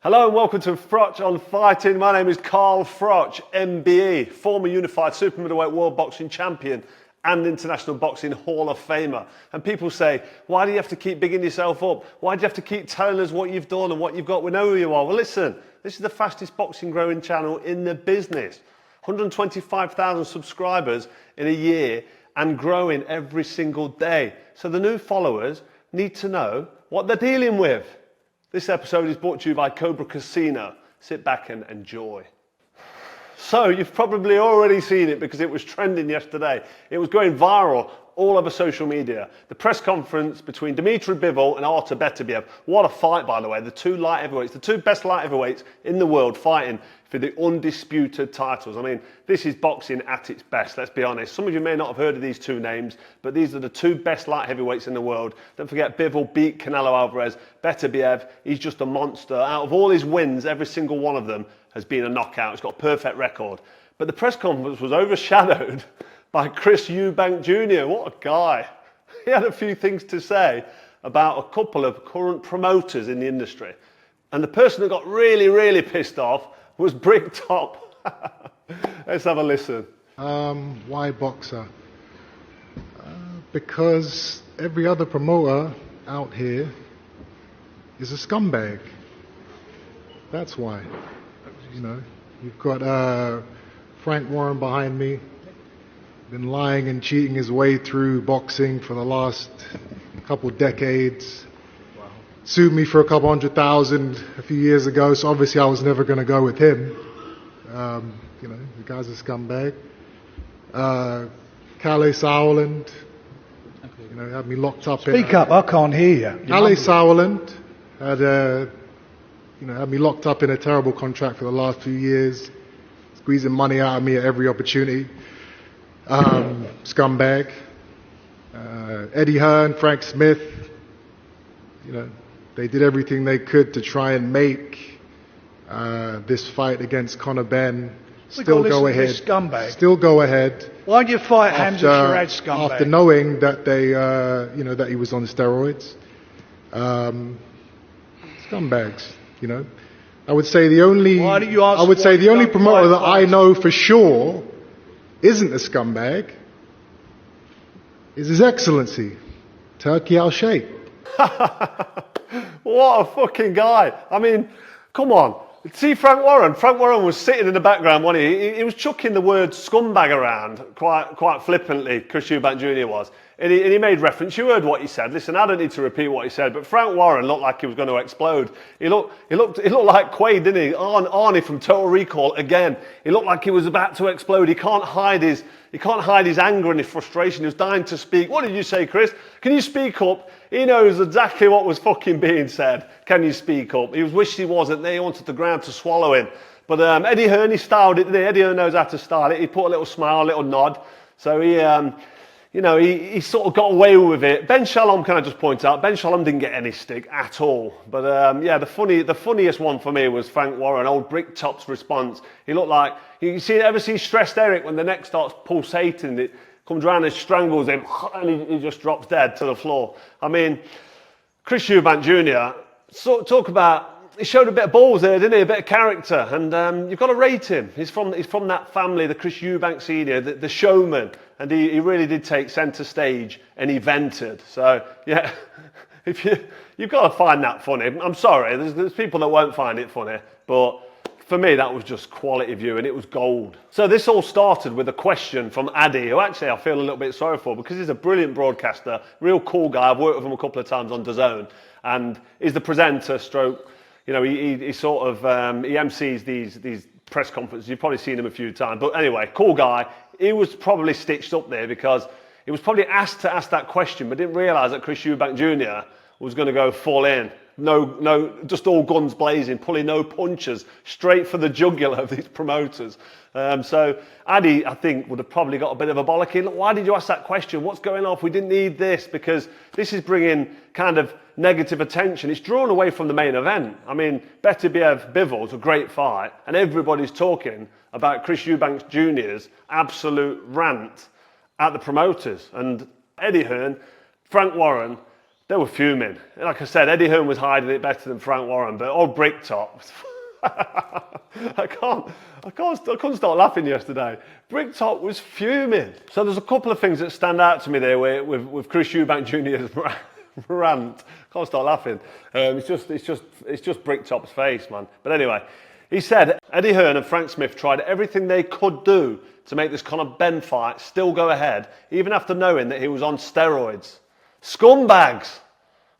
Hello and welcome to Froch on Fighting. My name is Carl Froch, MBE, former unified super middleweight world boxing champion and International Boxing Hall of Famer. And people say, why do you have to keep bigging yourself up? Why do you have to keep telling us what you've done and what you've got? We know who you are. Well, listen, this is the fastest boxing growing channel in the business. 125,000 subscribers in a year and growing every single day. So the new followers need to know what they're dealing with. This episode is brought to you by Cobra Casino. Sit back and enjoy. So you've probably already seen it because it was trending yesterday. It was going viral all over social media. The press conference between Dmitry Bivol and Artur Beterbiev. What a fight, by the way. The two light heavyweights, the two best light heavyweights in the world fighting for the undisputed titles. I mean, this is boxing at its best, let's be honest. Some of you may not have heard of these two names, but these are the two best light heavyweights in the world. Don't forget, Bivol beat Canelo Alvarez. Beterbiev, he's just a monster. Out of all his wins, every single one of them has been a knockout. He's got a perfect record. But the press conference was overshadowed by Chris Eubank Jr. What a guy. He had a few things to say about a couple of current promoters in the industry. And the person that got really, really pissed off was Brick Top. Let's have a listen. Why boxer? Because every other promoter out here is a scumbag. That's why. You know, you've got Frank Warren behind me, been lying and cheating his way through boxing for the last couple decades. Wow. Sued me for a couple $100,000 a few years ago, so obviously I was never going to go with him. You know, the guy's a scumbag. Kalle Sauerland, you know, had me locked up. Speak up, I can't hear you. Kalle Sauerland had me locked up in a terrible contract for the last few years, squeezing money out of me at every opportunity. Scumbag. Eddie Hearn, Frank Smith, you know, they did everything they could to try and make this fight against Conor Benn still go ahead. Scumbag. Still go ahead. Why do you fight Hamza Sharad, scumbag? After knowing that they, that he was on steroids. Scumbags, you know. I would say the only promoter that I know for sure isn't a scumbag is His Excellency, Turki Al-Sheikh. What a fucking guy. I mean, come on. See Frank Warren? Frank Warren was sitting in the background, wasn't he? He was chucking the word scumbag around quite flippantly, Chris Eubank Jr. was. And he made reference. You heard what he said. Listen, I don't need to repeat what he said, but Frank Warren looked like he was going to explode. He looked like Quaid, didn't he? Arnie from Total Recall again. He looked like he was about to explode. He can't hide his anger and his frustration. He was dying to speak. What did you say, Chris? Can you speak up? He knows exactly what was fucking being said. Can you speak up? He wished he wasn't there. He wanted the ground to swallow him. But Eddie Hearn, he styled it, didn't he? Eddie Hearn knows how to style it. He put a little smile, a little nod. So he sort of got away with it. Ben Shalom, can I just point out, Ben Shalom didn't get any stick at all. But the funniest one for me was Frank Warren, old Brick Top's response. He looked like, ever see Stressed Eric when the neck starts pulsating, it comes around and strangles him, and he just drops dead to the floor. I mean, Chris Eubank Jr., talk about, he showed a bit of balls there, didn't he? A bit of character, and you've got to rate him. He's from that family, the Chris Eubank Senior, the showman, and he really did take centre stage and he vented. So yeah, if you've got to find that funny. I'm sorry, there's people that won't find it funny, but for me that was just quality viewing. It was gold. So this all started with a question from Addy, who actually I feel a little bit sorry for because he's a brilliant broadcaster, real cool guy. I've worked with him a couple of times on DAZN, and he's the presenter stroke. You know, he sort of, he MCs these press conferences. You've probably seen him a few times. But anyway, cool guy. He was probably stitched up there because he was probably asked to ask that question, but didn't realise that Chris Eubank Jr. was going to go full in. No, just all guns blazing, pulling no punches, straight for the jugular of these promoters. So Addy, I think, would have probably got a bit of a bollocking. Look, why did you ask that question? What's going on? We didn't need this, because this is bringing kind of negative attention. It's drawn away from the main event. I mean, Beterbiev Bivol was a great fight, and everybody's talking about Chris Eubank Jr.'s absolute rant at the promoters. And Eddie Hearn, Frank Warren, They were fuming. Like I said, Eddie Hearn was hiding it better than Frank Warren, but old Bricktop, I couldn't stop laughing yesterday. Bricktop was fuming. So there's a couple of things that stand out to me there with Chris Eubank Jr.'s rant. Can't stop laughing. It's just Bricktop's face, man. But anyway, he said Eddie Hearn and Frank Smith tried everything they could do to make this Conor Benn fight still go ahead, even after knowing that he was on steroids. Scumbags.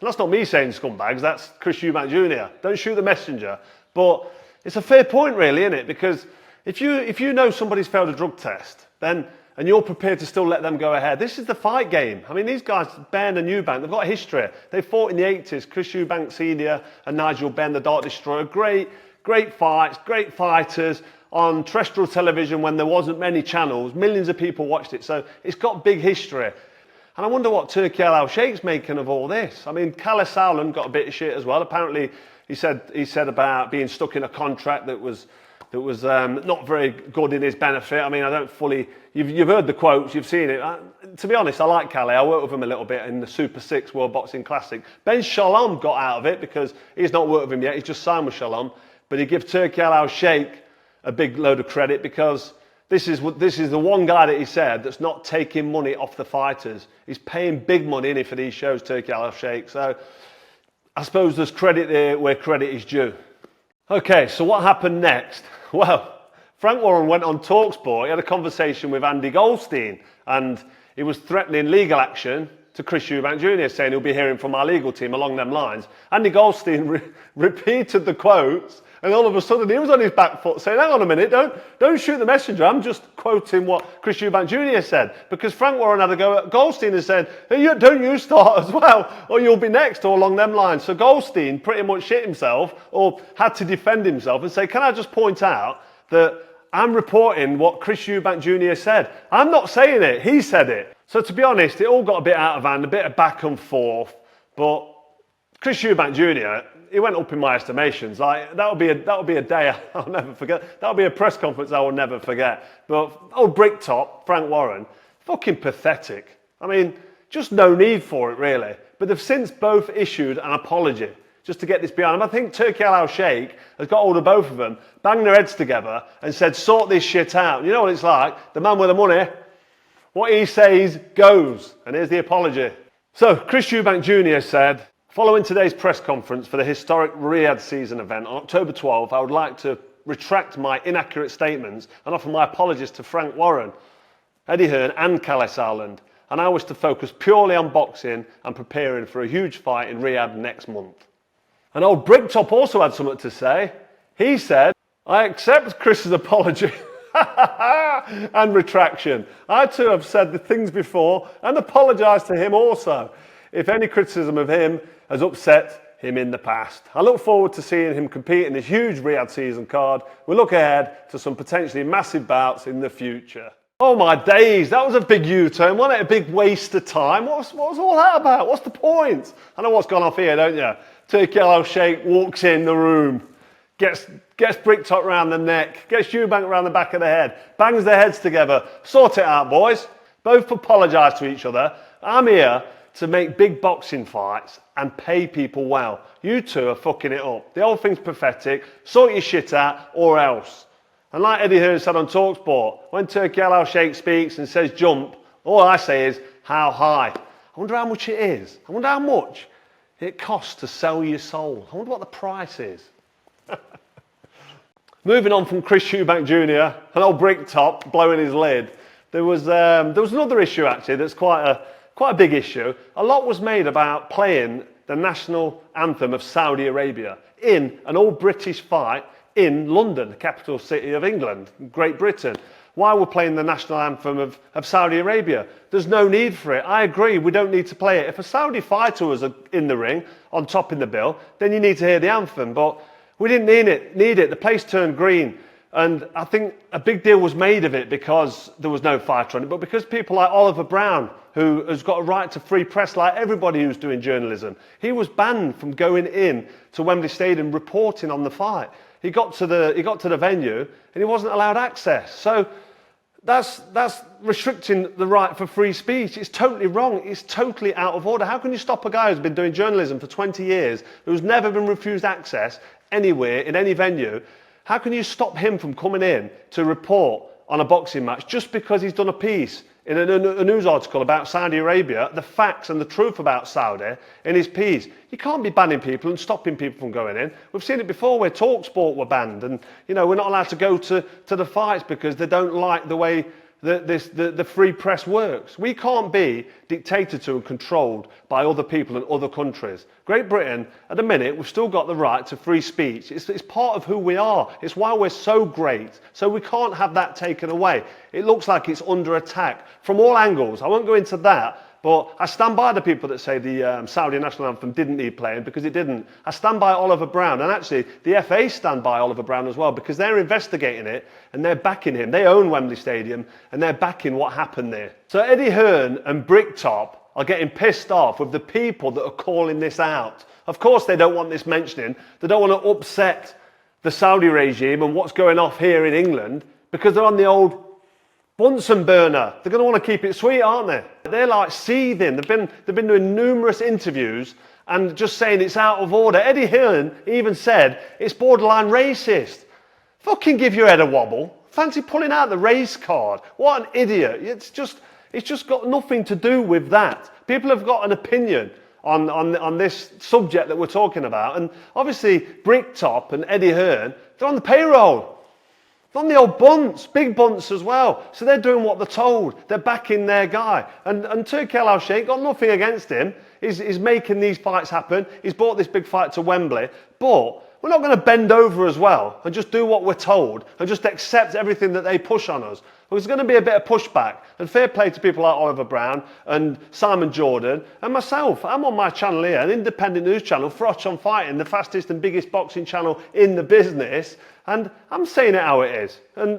And that's not me saying scumbags, that's Chris Eubank Jr. Don't shoot the messenger. But it's a fair point really, isn't it? Because if you know somebody's failed a drug test, and you're prepared to still let them go ahead, this is the fight game. I mean, these guys, Benn and Eubank, they've got a history. They fought in the 80s, Chris Eubank Sr. and Nigel Benn, the Dark Destroyer. Great fights, great fighters on terrestrial television when there wasn't many channels. Millions of people watched it, so it's got big history. And I wonder what Turki Al Sheikh's making of all this. I mean, Kalle Sauerland got a bit of shit as well. Apparently, he said about being stuck in a contract that was not very good in his benefit. I mean, I don't fully. You've heard the quotes, you've seen it. To be honest, I like Kalle. I worked with him a little bit in the Super 6 World Boxing Classic. Ben Shalom got out of it because he's not worked with him yet. He's just signed with Shalom. But he gives Turki Al Sheikh a big load of credit because this is the one guy that he said that's not taking money off the fighters. He's paying big money in it for these shows, Turki Al Sheikh. So I suppose there's credit there where credit is due. Okay, so what happened next? Well, Frank Warren went on TalkSport. He had a conversation with Andy Goldstein, and he was threatening legal action to Chris Eubank Jr., saying he'll be hearing from our legal team along them lines. Andy Goldstein repeated the quotes, and all of a sudden he was on his back foot saying, hang on a minute, don't shoot the messenger. I'm just quoting what Chris Eubank Jr. said. Because Frank Warren had a go at Goldstein and said, hey, don't you start as well, or you'll be next, or along them lines. So Goldstein pretty much shit himself, or had to defend himself and say, can I just point out that I'm reporting what Chris Eubank Jr. said. I'm not saying it, he said it. So to be honest, it all got a bit out of hand, a bit of back and forth, but Chris Eubank Jr., he went up in my estimations. Like that'll be a day I'll never forget. That'll be a press conference I will never forget. But old Bricktop, Frank Warren, fucking pathetic. I mean, just no need for it really. But they've since both issued an apology just to get this behind them. I think Turki Al Sheikh has got hold of both of them, banged their heads together and said, sort this shit out. You know what it's like? The man with the money, what he says goes. And here's the apology. So Chris Eubank Jr. said, following today's press conference for the historic Riyadh season event on October 12th, I would like to retract my inaccurate statements and offer my apologies to Frank Warren, Eddie Hearn and Kalle Sauerland. And I wish to focus purely on boxing and preparing for a huge fight in Riyadh next month. And old Bricktop also had something to say. He said, I accept Chris's apology and retraction. I too have said the things before and apologised to him also, if any criticism of him has upset him in the past. I look forward to seeing him compete in this huge Riyadh season card. We look ahead to some potentially massive bouts in the future. Oh my days, that was a big U-turn, wasn't it? A big waste of time. What was all that about? What's the point? I know what's gone off here, don't you? Turki Al Sheikh walks in the room, gets Bricktop round the neck, gets Eubank round the back of the head, bangs their heads together. Sort it out, boys. Both apologise to each other. I'm here to make big boxing fights and pay people well. You two are fucking it up. The whole thing's pathetic. Sort your shit out or else. And like Eddie Hearn said on TalkSport, when Turki Al Sheikh speaks and says jump, all I say is how high. I wonder how much it is. I wonder how much it costs to sell your soul. I wonder what the price is. Moving on from Chris Eubank Jr. and old Bricktop blowing his lid, there was another issue actually that's quite a big issue. A lot was made about playing the national anthem of Saudi Arabia in an all-British fight in London, the capital city of England, Great Britain. Why we're playing the national anthem of Saudi Arabia? There's no need for it. I agree, we don't need to play it. If a Saudi fighter was in the ring, on top in the bill, then you need to hear the anthem. But we didn't need it. The place turned green. And I think a big deal was made of it because there was no fighter on it, but because people like Oliver Brown, who has got a right to free press like everybody who's doing journalism, he was banned from going in to Wembley Stadium reporting on the fight. He got to the venue and he wasn't allowed access. So That's restricting the right for free speech. It's totally wrong. It's totally out of order. How can you stop a guy who's been doing journalism for 20 years, who's never been refused access anywhere, in any venue? How can you stop him from coming in to report on a boxing match just because he's done a piece in a news article about Saudi Arabia, the facts and the truth about Saudi in his piece? You can't be banning people and stopping people from going in. We've seen it before where TalkSport were banned, and we're not allowed to go to the fights because they don't like the way the free press works. We can't be dictated to and controlled by other people in other countries. Great Britain, at the minute, we've still got the right to free speech. It's part of who we are. It's why we're so great. So we can't have that taken away. It looks like it's under attack from all angles. I won't go into that. But I stand by the people that say the Saudi national anthem didn't need playing, because it didn't. I stand by Oliver Brown, and actually the FA stand by Oliver Brown as well, because they're investigating it and they're backing him. They own Wembley Stadium and they're backing what happened there. So Eddie Hearn and Bricktop are getting pissed off with the people that are calling this out. Of course they don't want this mentioning. They don't want to upset the Saudi regime and what's going off here in England, because they're on the old Bunsen burner. They're going to want to keep it sweet, aren't they? They're like seething. They've been doing numerous interviews and just saying it's out of order. Eddie Hearn even said it's borderline racist. Fucking give your head a wobble. Fancy pulling out the race card. What an idiot. It's just got nothing to do with that. People have got an opinion on this subject that we're talking about. And obviously Bricktop and Eddie Hearn, they're on the payroll. On the old bunts, big bunts as well. So they're doing what they're told. They're backing their guy. And Turki Al-Sheikh got nothing against him. He's making these fights happen. He's brought this big fight to Wembley. But we're not going to bend over as well and just do what we're told and just accept everything that they push on us. There's going to be a bit of pushback. And fair play to people like Oliver Brown and Simon Jordan and myself. I'm on my channel here, an independent news channel, Froch on Fighting, the fastest and biggest boxing channel in the business. And I'm saying it how it is. And,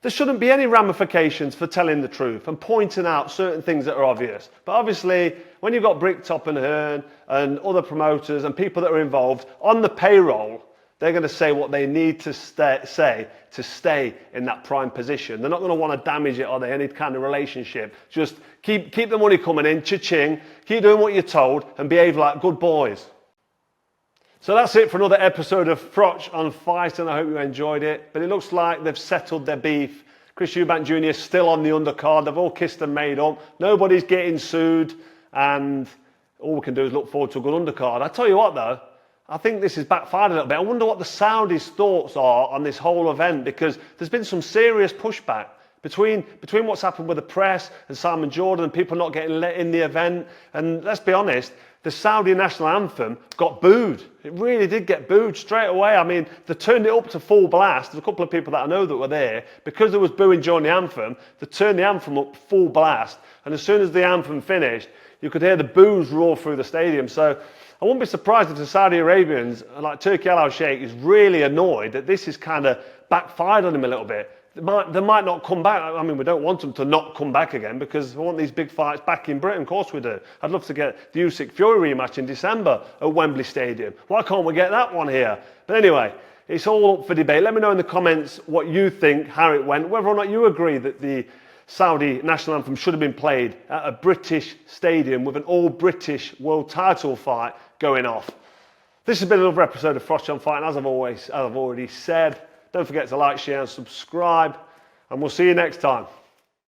there shouldn't be any ramifications for telling the truth and pointing out certain things that are obvious. But obviously, when you've got Bricktop and Hearn and other promoters and people that are involved on the payroll, they're going to say what they need to say to stay in that prime position. They're not going to want to damage it, are they? Any kind of relationship. Just keep the money coming in, cha-ching, keep doing what you're told and behave like good boys. So that's it for another episode of Froch on Fight, and I hope you enjoyed it. But it looks like they've settled their beef. Chris Eubank Jr. is still on the undercard. They've all kissed and made up. Nobody's getting sued, and all we can do is look forward to a good undercard. I tell you what though, I think this has backfired a little bit. I wonder what the Saudis' thoughts are on this whole event, because there's been some serious pushback between what's happened with the press and Simon Jordan and people not getting let in the event. And let's be honest, the Saudi national anthem got booed. It really did get booed straight away. I mean, they turned it up to full blast. There's a couple of people that I know that were there. Because there was booing during the anthem, they turned the anthem up full blast. And as soon as the anthem finished, you could hear the boos roar through the stadium. So I wouldn't be surprised if the Saudi Arabians, like Turki Al-Sheikh, is really annoyed that this has kind of backfired on him a little bit. They might not come back. I mean, we don't want them to not come back again, because we want these big fights back in Britain. Of course we do. I'd love to get the Usyk Fury rematch in December at Wembley Stadium. Why can't we get that one here? But anyway, it's all up for debate. Let me know in the comments what you think, how it went, whether or not you agree that the Saudi national anthem should have been played at a British stadium with an all-British world title fight going off. This has been another episode of Froch on Fight, and as I've already said, don't forget to like, share and subscribe, and we'll see you next time.